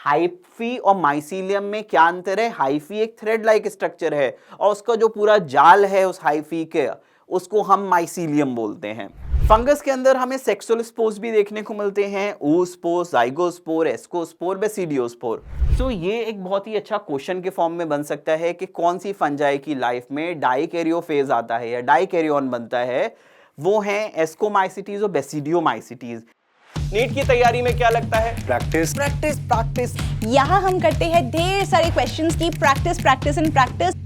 Hyphae और mycelium में क्या अंतर है? हाइफी एक थ्रेड लाइक स्ट्रक्चर है और उसका जो पूरा जाल है उस हाइफी के, उसको हम माइसीलियम बोलते हैं। फंगस के अंदर हमें सेक्सुअल स्पोर्स भी देखने को मिलते हैं, oospore, zygospore, ascospore, basidiospore। तो ये एक बहुत ही अच्छा क्वेश्चन के फॉर्म में बन सकता है कि कौन सी फंजाई की लाइफ में डाइकैरियोफेज आता है या डाइकैरियन बनता है। वो हैं एस्कोमाइसिटीज और बेसिडियोमाइसिटीज। नीट की तैयारी में क्या लगता है? Practice practice practice. यहाँ हम करते हैं ढेर सारे क्वेश्चंस की प्रैक्टिस प्रैक्टिस एंड प्रैक्टिस।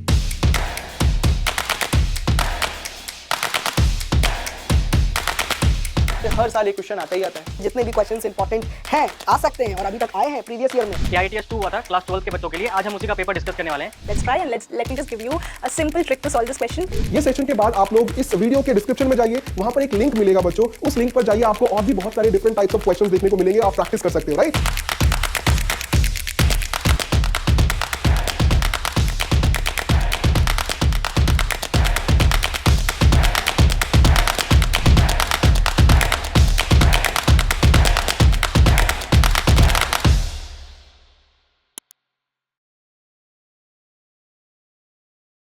हर साल एक क्वेश्चन आता ही आता है। जितने भी क्वेश्चंस इंपॉर्टेंट हैं आ सकते हैं और अभी तक आए हैं प्रीवियस ईयर में। CITS 2 हुआ था क्लास 12 के बच्चों के लिए, आज हम उसी का पेपर डिस्कस करने वाले हैं। Let's try and let me just give you a simple trick to solve this question. ये सेशन के बाद आप लोग इस वीडियो के डिस्क्रिप्शन में जाइए, वहां पर एक लिंक मिलेगा बच्चों, उस लिंक पर जाइए, आपको और भी बहुत सारे डिफरेंट टाइप्स ऑफ क्वेश्चंस देखने को मिलेंगे, आप प्रैक्टिस कर सकते हो, right?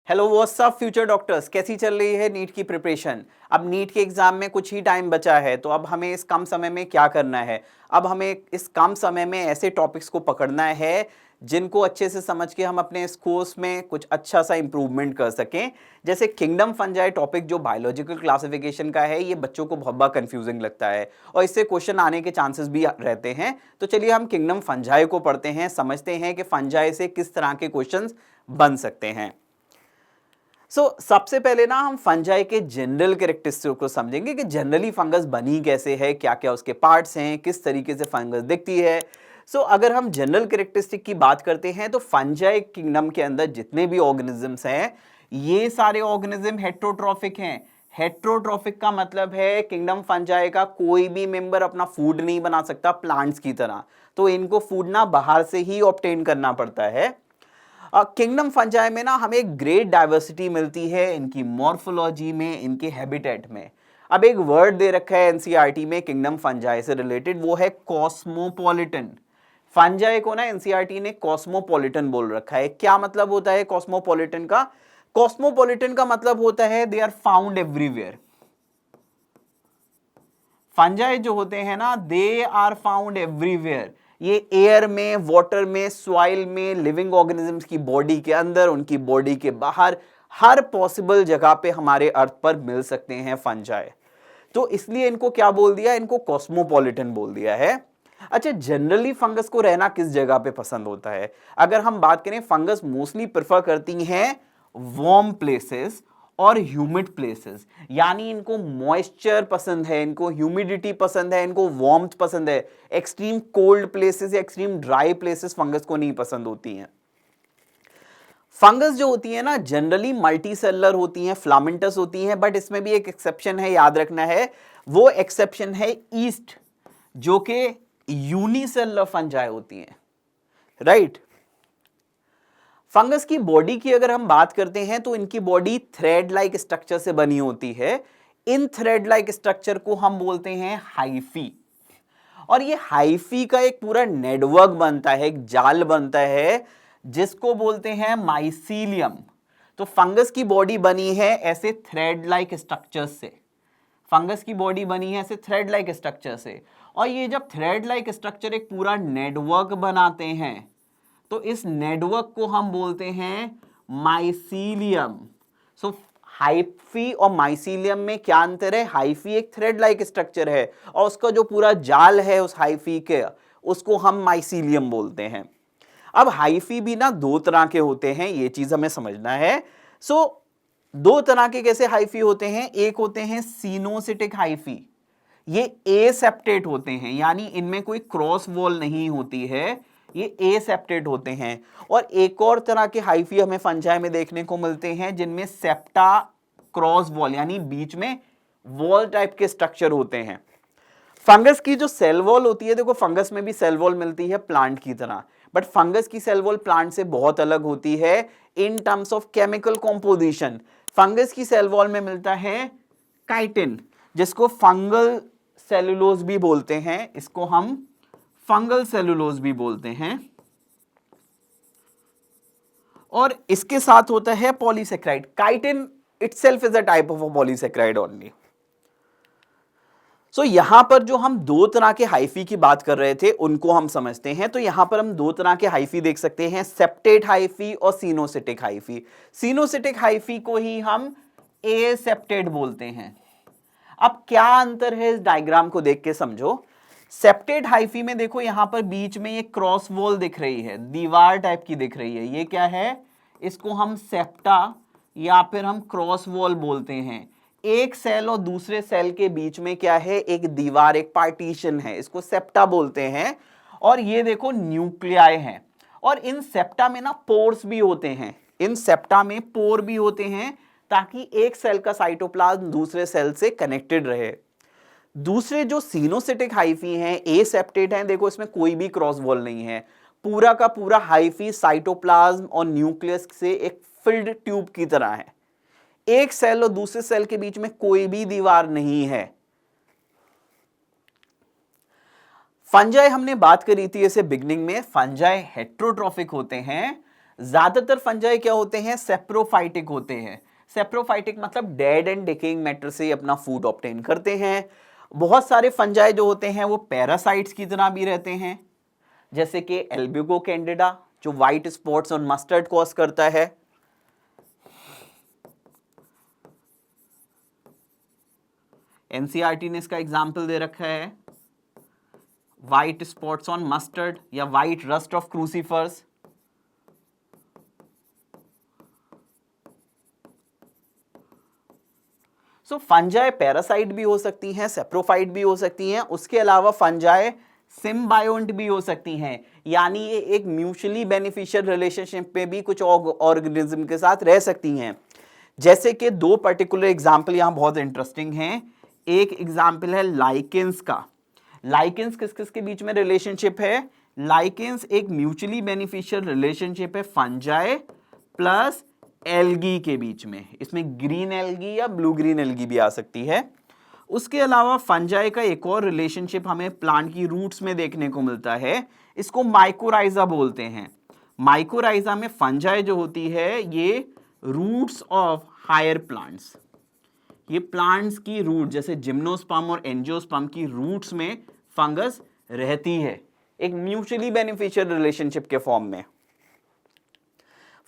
Hello what's up future doctors, कैसी चल रही है नीट की प्रिपरेशन? अब नीट के एग्जाम में कुछ ही टाइम बचा है, तो अब हमें इस कम समय में क्या करना है? अब हमें इस कम समय में ऐसे टॉपिक्स को पकड़ना है जिनको अच्छे से समझ के हम अपने इस कोर्स में कुछ अच्छा सा इंप्रूवमेंट कर सकें। जैसे किंगडम फंजाई टॉपिक जो बायोलॉजिकल क्लासिफिकेशन का है, ये बच्चों को बहुत कंफ्यूजिंग लगता है और इससे क्वेश्चन आने के चांसेस भी रहते हैं। तो चलिए हम किंगडम फंजाई को पढ़ते हैं, समझते हैं कि फंजाई से किस तरह के क्वेश्चन बन सकते हैं। सबसे पहले ना हम फंजाई के जनरल कैरेक्टरिस्टिक्स को समझेंगे कि जनरली फंगस बनी कैसे है, क्या क्या उसके पार्ट्स हैं, किस तरीके से फंगस दिखती है। अगर हम जनरल कैरेक्टरिस्टिक की बात करते हैं तो फंजाई किंगडम के अंदर जितने भी ऑर्गेनिजम्स हैं, ये सारे ऑर्गेनिज्म हेट्रोट्रॉफिक हैं। हेट्रोट्रॉफिक का मतलब है किंगडम फंजाई का कोई भी मेंबर अपना फूड नहीं बना सकता प्लांट्स की तरह, तो इनको फूड ना बाहर से ही ऑब्टेन करना पड़ता है। किंगडम फंजाई में ना हमें एक ग्रेट डाइवर्सिटी मिलती है इनकी मॉर्फोलॉजी में, इनके हैबिटेट में। अब एक वर्ड दे रखा है एनसीईआरटी में किंगडम फंजाई से रिलेटेड, वो है कॉस्मोपॉलिटन। फंजाई को ना एनसीईआरटी ने कॉस्मोपॉलिटन बोल रखा है। क्या मतलब होता है कॉस्मोपॉलिटन का? कॉस्मोपॉलिटन का मतलब होता है they are found everywhere. Fungi जो होते हैं ना, दे आर फाउंड एवरीवेयर। ये एयर में, वाटर में, सॉइल में, लिविंग ऑर्गेनिजम्स की बॉडी के अंदर, उनकी बॉडी के बाहर, हर पॉसिबल जगह पे हमारे अर्थ पर मिल सकते हैं फंजाई। तो इसलिए इनको क्या बोल दिया? इनको कॉस्मोपॉलिटन बोल दिया है। अच्छा, जनरली फंगस को रहना किस जगह पे पसंद होता है? अगर हम बात करें, फंगस मोस्टली प्रेफर करती हैं वार्म प्लेसेस और ह्यूमिड प्लेसेस, यानी इनको मॉइस्चर पसंद है, इनको ह्यूमिडिटी पसंद है, इनको वार्मथ पसंद है। एक्सट्रीम कोल्ड प्लेसेस या एक्सट्रीम ड्राई प्लेसेस फंगस को नहीं पसंद होती हैं। फंगस जो होती है ना, जनरली मल्टी सेलुलर होती हैं, फिलामेंटस होती हैं, बट इसमें भी एक एक्सेप्शन है, याद रखना है। वो एक्सेप्शन है ईस्ट, जो कि यूनिसेलुलर फंजाई होती हैं, राइट? फंगस की बॉडी की अगर हम बात करते हैं तो इनकी बॉडी थ्रेड लाइक स्ट्रक्चर से बनी होती है। इन थ्रेड लाइक स्ट्रक्चर को हम बोलते हैं हाइफी, और ये हाइफी का एक पूरा नेटवर्क बनता है, एक जाल बनता है, जिसको बोलते हैं माइसीलियम। तो फंगस की बॉडी बनी है ऐसे थ्रेड लाइक स्ट्रक्चर से। फंगस की बॉडी बनी है ऐसे थ्रेड लाइक स्ट्रक्चर से, और ये जब थ्रेड लाइक स्ट्रक्चर एक पूरा नेटवर्क बनाते हैं तो इस नेटवर्क को हम बोलते हैं माइसीलियम। हाइफी और माइसीलियम में क्या अंतर है? हाइफी एक थ्रेड लाइक स्ट्रक्चर है और उसका जो पूरा जाल है उस हाइफी के, उसको हम माइसीलियम बोलते हैं। अब हाइफी भी ना दो तरह के होते हैं, ये चीज हमें समझना है। दो तरह के कैसे हाइफी होते हैं? एक होते हैं सिनोसिटिक हाइफी, ये एसेप्टेट होते हैं, यानी इनमें कोई क्रॉस वॉल नहीं होती है, ये एसेप्टेट होते हैं। और एक और तरह के हाइफी हमें फंजाई में देखने को मिलते हैं जिनमें सेप्टा क्रॉस वॉल, यानी बीच में वॉल टाइप के स्ट्रक्चर होते हैं। फंगस की जो सेल वॉल होती है, देखो फंगस में भी सेल वॉल मिलती है प्लांट की तरह, बट फंगस की सेल वॉल प्लांट से बहुत अलग होती है in terms of chemical composition. Fungus की सेल वॉल में मिलता है काइटिन, जिसको फंगल सेलुलोज भी बोलते हैं, इसको हम फंगल सेलुलोज भी बोलते हैं। और इसके साथ होता है polysaccharide. Chitin itself is a type of a polysaccharide only. So यहां पर जो हम दो तरह के हाइफी की बात कर रहे थे उनको हम समझते हैं। तो यहां पर हम दो तरह के हाइफी देख सकते हैं, सेप्टेट हाइफी और सिनोसिटिक हाइफी। सिनोसिटिक हाइफी को ही हम एसेप्टेट बोलते हैं। अब क्या अंतर है इस डायग्राम को देख के समझो। सेप्टेट हाइफी में देखो यहां पर बीच में ये क्रॉस वॉल दिख रही है, दीवार टाइप की दिख रही है, ये क्या है, इसको हम सेप्टा या फिर हम क्रॉस वॉल बोलते हैं। एक सेल और दूसरे सेल के बीच में क्या है, एक दीवार, एक पार्टीशन है, इसको सेप्टा बोलते हैं। और ये देखो न्यूक्लियाई हैं, और इन सेप्टा में ना पोर्स भी होते हैं, इन सेप्टा में पोर भी होते हैं ताकि एक सेल का साइटोप्लाज्म दूसरे सेल से कनेक्टेड रहे। दूसरे जो सिनोसिटिक हाइफी हैं, एसेप्टेट हैं, देखो इसमें कोई भी क्रॉस वॉल नहीं है, पूरा का पूरा हाइफी साइटोप्लाज्म और न्यूक्लियस से एक फिल्ड ट्यूब की तरह है। एक सेल और दूसरे सेल के बीच में कोई भी दीवार नहीं है। फंजाई हमने बात करी थी ऐसे बिगनिंग में, फंजाई हेट्रोट्रॉफिक होते हैं। ज्यादातर फंजाई क्या होते हैं, सेप्रोफाइटिक होते हैं। सेप्रोफाइटिक मतलब डेड एंड डिकेइंग मैटर से अपना फूड ऑब्टेन करते हैं। बहुत सारे फंजाई जो होते हैं वो पैरासाइट्स की तरह भी रहते हैं, जैसे कि एल्ब्यूगो कैंडिडा जो व्हाइट स्पॉट्स और मस्टर्ड कॉज करता है। एनसीईआरटी ने इसका एग्जाम्पल दे रखा है, व्हाइट स्पॉट्स ऑन मस्टर्ड या white rust of crucifers. So fungi parasite भी हो सकती हैं, सेप्रोफाइट भी हो सकती हैं। उसके अलावा फंजाई सिम्बायोंट भी हो सकती हैं, यानी ये एक म्यूचुअली बेनिफिशियल रिलेशनशिप में भी कुछ ऑर्गेनिज्म के साथ रह सकती हैं। जैसे कि दो पर्टिकुलर एग्जाम्पल यहां बहुत इंटरेस्टिंग हैं। एक एग्जाम्पल है लाइकेंस का। लाइकेंस किस किस के बीच में रिलेशनशिप है, लाइकेंस एक म्यूचुअली बेनिफिशियल रिलेशनशिप है फंजाई प्लस एल्गी के बीच में। इसमें ग्रीन एल्गी या ब्लू ग्रीन एल्गी भी आ सकती है। उसके अलावा फंजाई का एक और रिलेशनशिप हमें प्लांट की रूट्स में देखने को मिलता है, इसको माइकोराइजा बोलते हैं। माइकोराइजा में फंजाई जो होती है ये रूट्स ऑफ हायर प्लांट्स, ये प्लांट्स की रूट जैसे जिम्नोस्पर्म और एंजियोस्पर्म की रूट्स में फंगस रहती है, एक म्यूचुअली बेनिफिशियल रिलेशनशिप के फॉर्म में।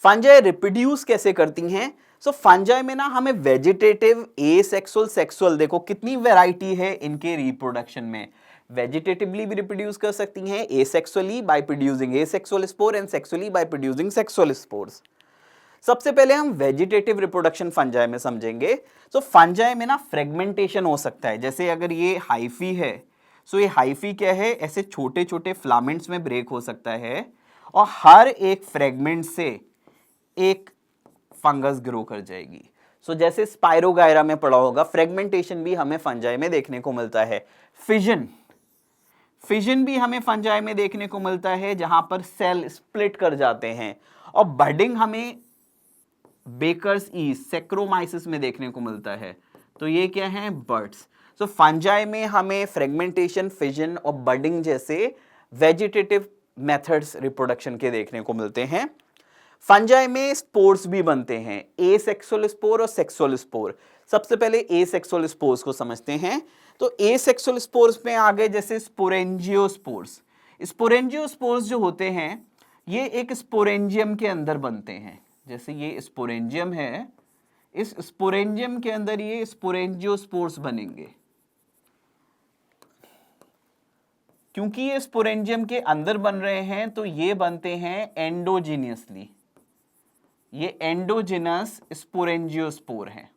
फंजाई रिप्रोड्यूस कैसे करती हैं, सो फंजाई में ना हमें वेजिटेटिव, एसेक्सुअल, सेक्सुअल, देखो कितनी वैरायटी है इनके रिप्रोडक्शन में। वेजिटेटिवली भी रिप्रोड्यूस कर सकती हैं, asexually by producing asexual spore and sexually by producing sexual spores. सबसे पहले हम वेजिटेटिव रिप्रोडक्शन फंजाई में समझेंगे। तो फंजाई में ना फ्रेगमेंटेशन हो सकता है, जैसे अगर ये हाइफी है, सो ये हाइफी क्या है, ऐसे छोटे छोटे फिलामेंट्स में ब्रेक हो सकता है और हर एक फ्रेगमेंट से एक फंगस ग्रो कर जाएगी। सो जैसे स्पाइरोगायरा में पढ़ा होगा, फ्रेगमेंटेशन भी हमें फंजाई में देखने को मिलता है। फिजन भी हमें फंजाई में देखने को मिलता है, जहां पर सेल स्प्लिट कर जाते हैं। और बडिंग हमें बेकर्स ईस्ट, सेक्रोमाइसिस में देखने को मिलता है। तो ये क्या है, बर्ड्स। सो फंजाई में हमें फ्रेगमेंटेशन, फिजन और बडिंग जैसे वेजिटेटिव मेथड्स रिप्रोडक्शन के देखने को मिलते हैं। फंजाई में स्पोर्स भी बनते हैं, एसेक्सुअल स्पोर और सेक्सुअल स्पोर। सबसे पहले एसेक्सुअल स्पोर्स को समझते हैं। तो एसेक्सुअल स्पोर्स में आ गए जैसे स्पोरेंजियोस्पोर्स। स्पोरेंजियोस्पोर्स जो होते हैं ये एक स्पोरेंजियम के अंदर बनते हैं, जैसे ये स्पोरेंजियम है, इस स्पोरेंजियम के अंदर ये स्पोरेंजियोस्पोर्स बनेंगे। क्योंकि ये स्पोरेंजियम के अंदर बन रहे हैं तो ये बनते हैं एंडोजीनियसली, ये एंडोजिनस स्पोरेंजियोस्पोर हैं।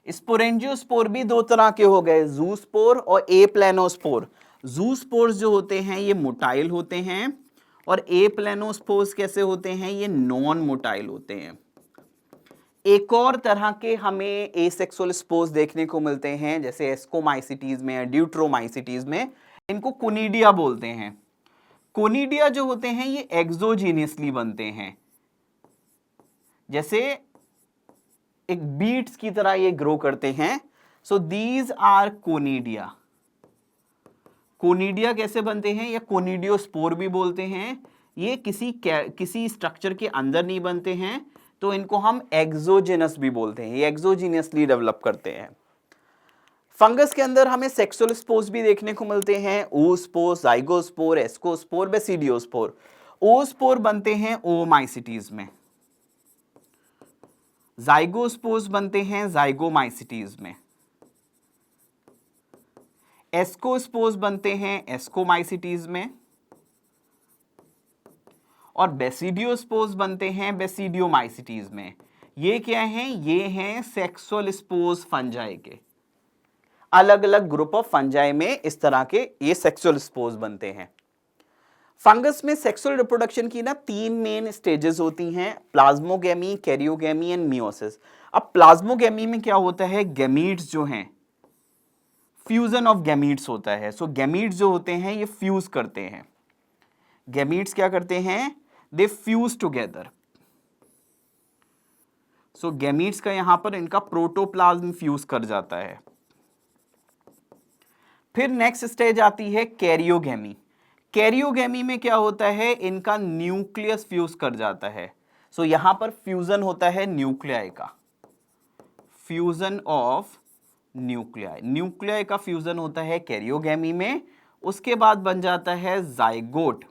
स्पोरेंजियोस्पोर भी दो तरह के हो गए, जूस्पोर और एप्लेनोस्पोर। जूस्पोर्स जो होते हैं ये मोटाइल होते हैं और एप्लेनोस्पोर्स कैसे होते हैं, ये नॉन मोटाइल होते हैं। एक और तरह के हमें एसेक्सुअल स्पोर्स देखने को मिलते हैं, जैसे एस्कोमाइसिटीज में या ड्यूट्रोमाइसिटीज में, इनको कोनिडिया बोलते हैं। कोनिडिया जो होते हैं ये एक्सोजीनियसली बनते हैं, जैसे एक बीट्स की तरह ये ग्रो करते हैं। So these are conidia. Conidia कैसे बनते हैं, या कोनिडियोस्पोर भी बोलते हैं, ये किसी स्ट्रक्चर के अंदर नहीं बनते हैं, तो इनको हम एक्सोजेनस भी बोलते हैं, ये एक्सोजीनियसली डेवलप करते हैं। फंगस के अंदर हमें सेक्सुअल स्पोर्स भी देखने को मिलते हैं, oospore, zygospore, ascospore, basidiospore। oospore बनते हैं ओमाइसिटीज में, zygospores बनते हैं zyगोमाइसिटीज में, ascospores बनते हैं एस्कोमाइसिटीज में, और बेसिडियोस्पोर्स बनते हैं बेसिडियोमाइसिटीज में। ये क्या हैं? ये हैं सेक्सुअल स्पोर्स फंजाई के। अलग अलग ग्रुप ऑफ फंजाई में इस तरह के ये सेक्सुअल स्पोर्स बनते हैं। फंगस में सेक्सुअल रिप्रोडक्शन की ना 3 मेन स्टेजेस होती हैं, प्लाज्मोगेमी, कैरियोगेमी एंड मियोसिस। अब प्लाज्मोगेमी में क्या होता है? गैमीट्स जो हैं, फ्यूजन ऑफ गैमीट्स होता है। सो गैमीट्स जो होते हैं ये फ्यूज करते हैं। गैमीट्स क्या करते हैं? दे फ्यूज टुगेदर। सो गैमीट्स का यहां पर इनका प्रोटोप्लाज्म फ्यूज कर जाता है। फिर नेक्स्ट स्टेज आती है कैरियोगेमी। कैरियोगेमी में क्या होता है? इनका न्यूक्लियस फ्यूज कर जाता है। सो यहां पर फ्यूजन होता है न्यूक्लियाई का, फ्यूजन ऑफ न्यूक्लियाई। न्यूक्लियाई का फ्यूजन होता है कैरियोगेमी में। उसके बाद बन जाता है जाइगोट,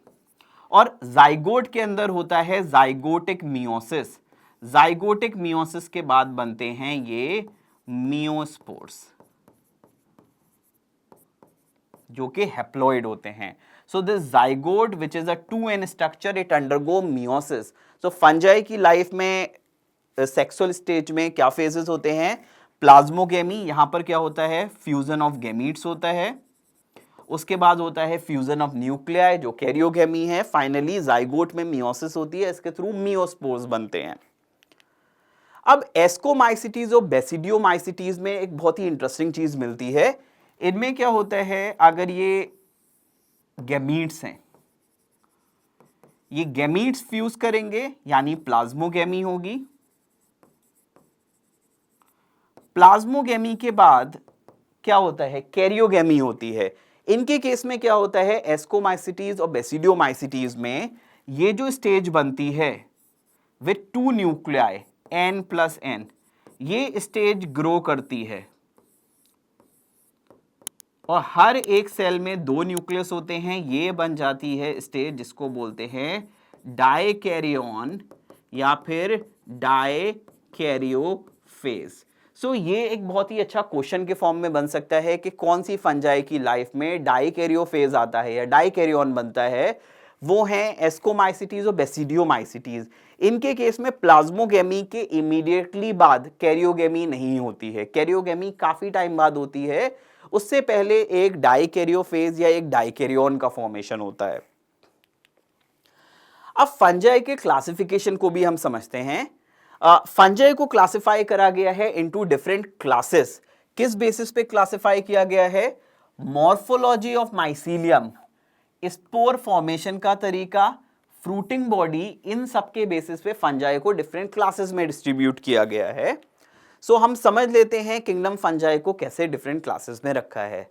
और जाइगोट के अंदर होता है जाइगोटिक मियोसिस। जाइगोटिक मियोसिस के बाद बनते हैं ये मियोस्पोर्स, जो कि हैप्लॉइड होते हैं। So this zygote which is a 2n structure, it undergo meiosis. So fungi की लाइफ में सेक्सुअल स्टेज में क्या फेजेस होते हैं? प्लाज्मोगेमी, यहां पर क्या होता है? फ्यूजन ऑफ गैमीट्स होता है। उसके बाद होता है फ्यूजन ऑफ न्यूक्लियाई जो कैरियोगेमी है। फाइनली जाइगोट में मियोसिस होती है, इसके थ्रू मियोस्पोर्स बनते हैं। अब एस्कोमाइसिटीज और बेसिडियोमाइसिटीज में एक बहुत ही इंटरेस्टिंग चीज मिलती है। इनमें क्या होता है? अगर ये गैमीट्स हैं, ये गैमीट्स फ्यूज करेंगे यानी प्लाज्मोगेमी होगी। प्लाज्मोगेमी के बाद क्या होता है? कैरियोगेमी होती है। इनके केस में क्या होता है? एस्कोमाइसिटीज और बेसिडियोमाइसिटीज में ये जो स्टेज बनती है विथ 2 न्यूक्लियाई n+n, ये स्टेज ग्रो करती है और हर एक सेल में 2 न्यूक्लियस होते हैं। ये बन जाती है स्टेज जिसको बोलते हैं डाइकैरियोन या फिर डाइकैरियोफेज। सो ये एक बहुत ही अच्छा क्वेश्चन के फॉर्म में बन सकता है कि कौन सी फंजाई की लाइफ में डाइकैरियोफेज आता है या डाइकैरियोन बनता है। वो हैं एस्कोमाइसिटीज और बेसिडियोमाइसिटीज। इनके केस में प्लाज्मोगेमी के इमीडिएटली बाद कैरियोगेमी नहीं होती है। कैरियोगेमी काफी टाइम बाद होती है, उससे पहले एक डाइकैरियोफेज या एक डाइकैरियोन का फॉर्मेशन होता है। अब फंजाई के क्लासिफिकेशन को भी हम समझते हैं। फंजाई को क्लासिफाई करा गया है इनटू डिफरेंट क्लासेस। किस बेसिस पे क्लासिफाई किया गया है? Morphology of mycelium, spore formation का तरीका, फ्रूटिंग बॉडी, इन सब के बेसिस पे फंजाई को डिफरेंट क्लासेस में डिस्ट्रीब्यूट किया गया है। सो हम समझ लेते हैं किंगडम फंजाई को कैसे डिफरेंट क्लासेस में रखा है।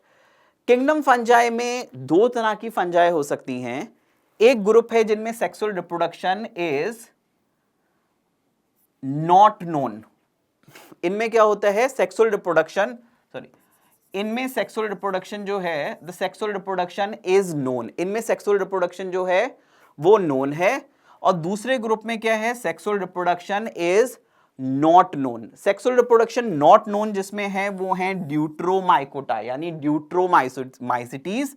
किंगडम फंजाई में 2 तरह की फंजाई हो सकती हैं। एक ग्रुप है जिनमें sexual reproduction is not known. इनमें क्या होता है? सेक्सुअल रिप्रोडक्शन, इनमें सेक्सुअल रिप्रोडक्शन जो है, the sexual reproduction is known. इनमें सेक्सुअल रिप्रोडक्शन जो है वो नोन है। और दूसरे ग्रुप में क्या है? Sexual reproduction is not known. Sexual reproduction not known जिसमें है वो है ड्यूट्रोमाइकोटा यानी ड्यूट्रोमाइसिटीज।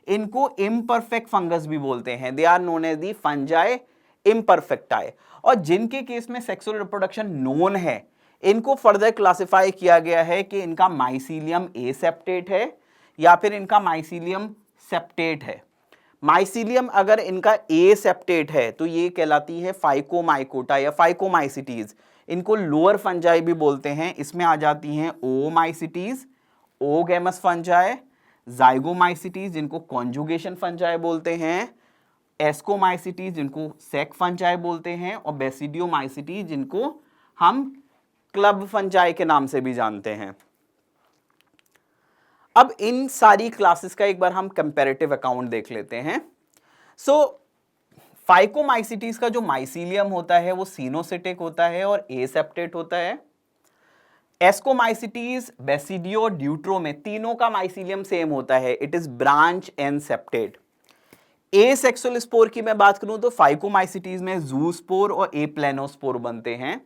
इनको इम्परफेक्ट फंगस भी बोलते हैं। They are known as the fungi imperfecti. और जिनके केस में सेक्सुअल रिप्रोडक्शन नोन है, इनको फर्दर क्लासिफाई किया गया है कि इनका माइसीलियम एसेप्टेट है या फिर इनका माइसीलियम सेप्टेट है। माइसीलियम अगर इनका एसेप्टेट है तो ये कहलाती है फाइकोमाइकोटा या फाइकोमाइसिटीज। इनको लोअर फंजाई भी बोलते हैं। इसमें आ जाती हैं ओमाइसिटीज, ओगेमस फंजाई, जाइगोमाइसिटीज जिनको कॉन्जुगेशन फंजाई बोलते हैं, एस्कोमाइसिटीज जिनको सेक फंजाई बोलते हैं, और बेसिडियोमाइसिटीज जिनको हम क्लब फंजाई के नाम से भी जानते हैं। अब इन सारी क्लासेस का एक बार हम कंपैरेटिव अकाउंट देख लेते हैं। सो फाइकोमाइसिटीज का जो माइसीलियम होता है वो सिनोसिटिक होता है और एसेप्टेट होता है। एस्कोमाइसिटीज, बेसिडियो, ड्यूट्रो में तीनों का माइसीलियम सेम होता है, it is branch and septate. Asexual spore की मैं बात करूं तो फाइकोमाइसिटीज में जूस्पोर और एप्लेनोस्पोर बनते हैं।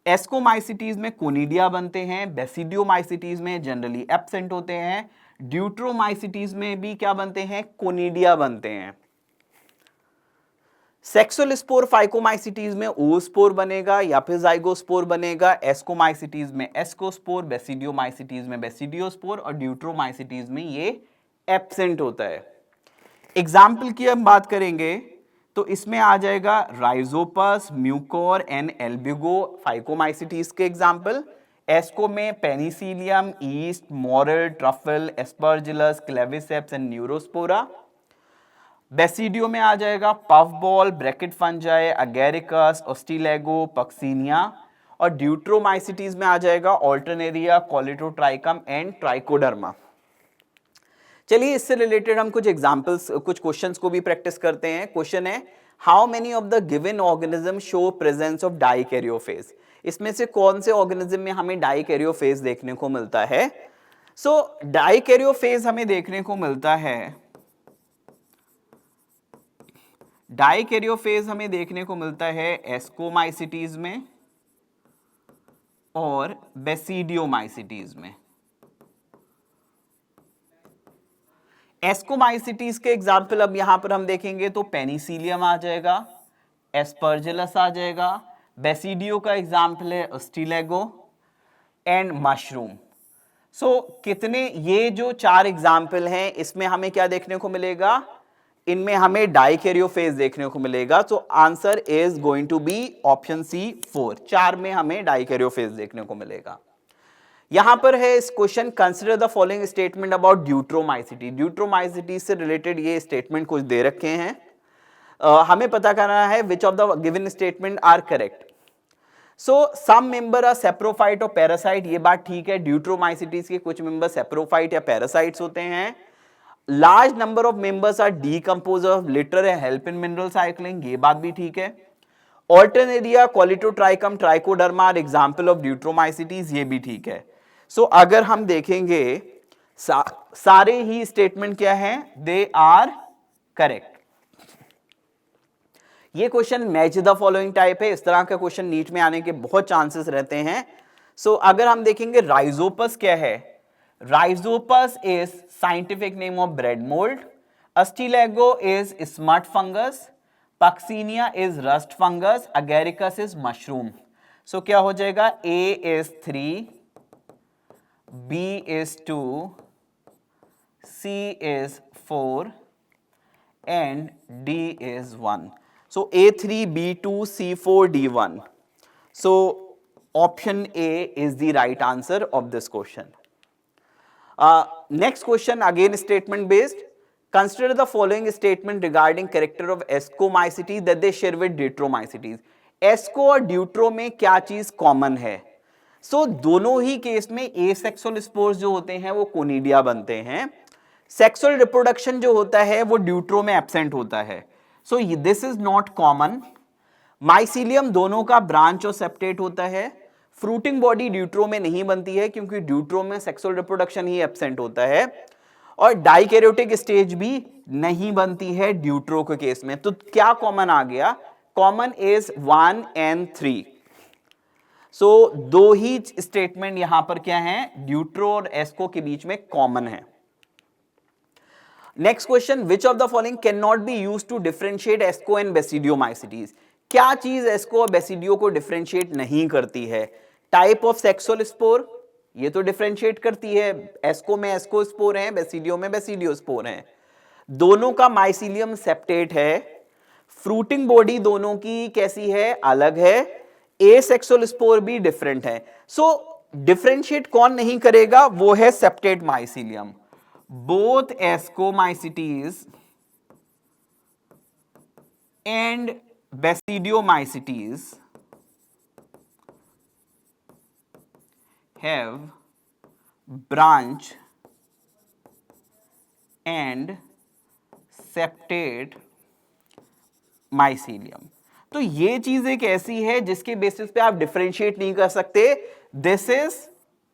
एस्कोमाइसिटीज में कोनिडिया बनते हैं। बेसिडियोमाइसिटीज में जनरली एब्सेंट होते हैं। ड्यूट्रोमाइसिटीज में भी क्या बनते हैं, कोनिडिया बनते हैं। सेक्सुअल स्पोर फाइकोमाइसिटीज में ओस्पोर बनेगा या फिर जाइगोस्पोर बनेगा। एस्कोमाइसिटीज में एस्कोस्पोर, बेसिडियोमाइसिटीज में बेसिडियोस्पोर और ड्यूट्रोमाइसिटीज में ये एब्सेंट होता है। एग्जाम्पल की हम बात करेंगे तो इसमें आ जाएगा rhizopus, mucor and albugo phycomycetes के एग्जाम्पल। एस्को में penicillium, yeast, morel, truffle, aspergillus, claviceps and neurospora. Basidio में आ जाएगा puff ball, bracket fungi, agaricus, ustilago, puccinia. और ड्यूट्रोमाइसिटीज में आ जाएगा ऑल्टरनेरिया, कॉलिटोट्राइकम एंड ट्राइकोडर्मा। चलिए इससे रिलेटेड हम कुछ एग्जांपल्स, कुछ क्वेश्चंस को भी प्रैक्टिस करते हैं। क्वेश्चन है how many of the given organism show presence of dikaryophase. इसमें से कौन से ऑर्गेनिज्म में हमें डाइकैरियोफेज देखने को मिलता है। सो डाइकैरियोफेज हमें देखने को मिलता है, डाइकैरियोफेज हमें देखने को मिलता है एस्कोमाइसिटीज में और बेसिडियोमाइसिटीज में। एस्कोमाइसिटीज के एग्जाम्पल अब यहां पर हम देखेंगे तो पेनिसिलियम आ जाएगा, एस्परजिलस आ जाएगा। बेसिडियो का एग्जाम्पल है ओस्टिलेगो एंड मशरूम। सो कितने, ये जो 4 एग्जाम्पल हैं इसमें हमें क्या देखने को मिलेगा, इनमें हमें डाइकैरियोफेज देखने को मिलेगा। तो answer is going to be option C 4। 4 में हमें डाइकैरियोफेज देखने को मिलेगा। यहां पर है इस question, consider the following statement about deuteromycete. Deuteromycete से रिलेटेड ये स्टेटमेंट कुछ दे रखे हैं, हमें पता करना है which of the given statement are correct. So some member are saprophyte और पैरासाइट, ये बात ठीक है। ड्यूट्रोमाइसिटीज के कुछ मेंबर सेप्रोफाइट या पैरासाइट्स होते हैं। Large number of members are decomposer of litter and help in mineral cycling, ये बात भी ठीक है। Alternaria, Colletotrichum, Trichoderma are example of deuteromycetes, ये भी ठीक है। सो अगर हम देखेंगे सारे ही स्टेटमेंट क्या हैं, दे आर करेक्ट। ये question match the following type है, इस तरह का क्वेश्चन नीट में आने के बहुत चांसेस रहते हैं। सो अगर हम देखेंगे राइजोपस क्या है, rhizopus is scientific name of bread mould, ustilago is smut fungus, puccinia is rust fungus, agaricus is mushroom. So क्या हो जाएगा, A is 3, B is 2, C is 4 and D is 1. So A3, B2, C4, D1. So option A is the right answer of this question. Next question again statement based. Consider the following statement regarding character of Ascomycetes that they share with Deuteromycetes. Asco और Deutero में क्या चीज common है? So दोनों ही case में asexual spores जो होते हैं वो कोनिडिया बनते हैं। सेक्सुअल रिप्रोडक्शन जो होता है वो ड्यूट्रो में एब्सेंट होता है। So this is not common. Mycelium दोनों का ब्रांच और सेप्टेट होता है। फ्रूटिंग बॉडी ड्यूट्रो में नहीं बनती है क्योंकि ड्यूट्रो में सेक्सुअल रिप्रोडक्शन ही एब्सेंट होता है। और डाइकैरियोटिक स्टेज भी नहीं बनती है ड्यूट्रो के केस में। तो क्या कॉमन आ गया? Common is 1 and 3। सो दो ही स्टेटमेंट यहां पर क्या है, ड्यूट्रो और एस्को के बीच में कॉमन है। Next question, which of the following can not be used to differentiate asco and basidiomycetes. क्या चीज एस्को और बेसिडियो को डिफरेंशिएट नहीं करती है? टाइप ऑफ सेक्सुअल स्पोर, ये तो डिफरेंशिएट करती है। एस्को में एस्को स्पोर है, बेसिडियो में बेसिडियो स्पोर है। दोनों का माइसीलियम सेप्टेट है। फ्रूटिंग बॉडी दोनों की कैसी है, अलग है। एसेक्सुअल स्पोर भी डिफरेंट है। सो डिफरेंशिएट कौन नहीं करेगा, वो है septate mycelium. Both Ascomycetes and Basidiomycetes have branch and septate mycelium. तो ये चीज एक ऐसी है जिसके बेसिस पे आप डिफरेंशिएट नहीं कर सकते। दिस इज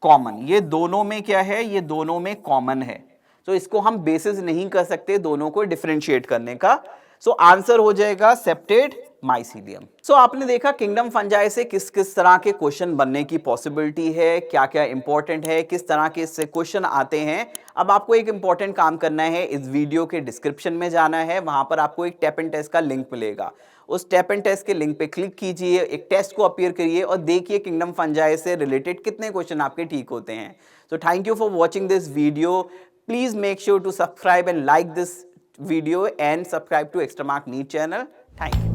कॉमन, ये दोनों में क्या है, ये दोनों में कॉमन है, तो इसको हम बेसिस नहीं कर सकते दोनों को डिफरेंशिएट करने का। सो आंसर हो जाएगा सेप्टेड माइसीलियम। सो आपने देखा किंगडम फंजाई से किस किस तरह के क्वेश्चन बनने की पॉसिबिलिटी है, क्या क्या इंपॉर्टेंट है, किस तरह के इससे क्वेश्चन आते हैं। अब आपको एक इंपॉर्टेंट काम करना है, इस वीडियो के डिस्क्रिप्शन में जाना है, वहां पर आपको एक टैप एंड टेस्ट का लिंक मिलेगा। उस टैप एंड टेस्ट के लिंक पे क्लिक कीजिए, एक टेस्ट को अपीयर करिए और देखिए किंगडम फंजाई से रिलेटेड कितने क्वेश्चन आपके ठीक होते हैं। So thank you for watching this video. Please make sure to subscribe and like this video and subscribe to Extramark NEET channel. Thank you.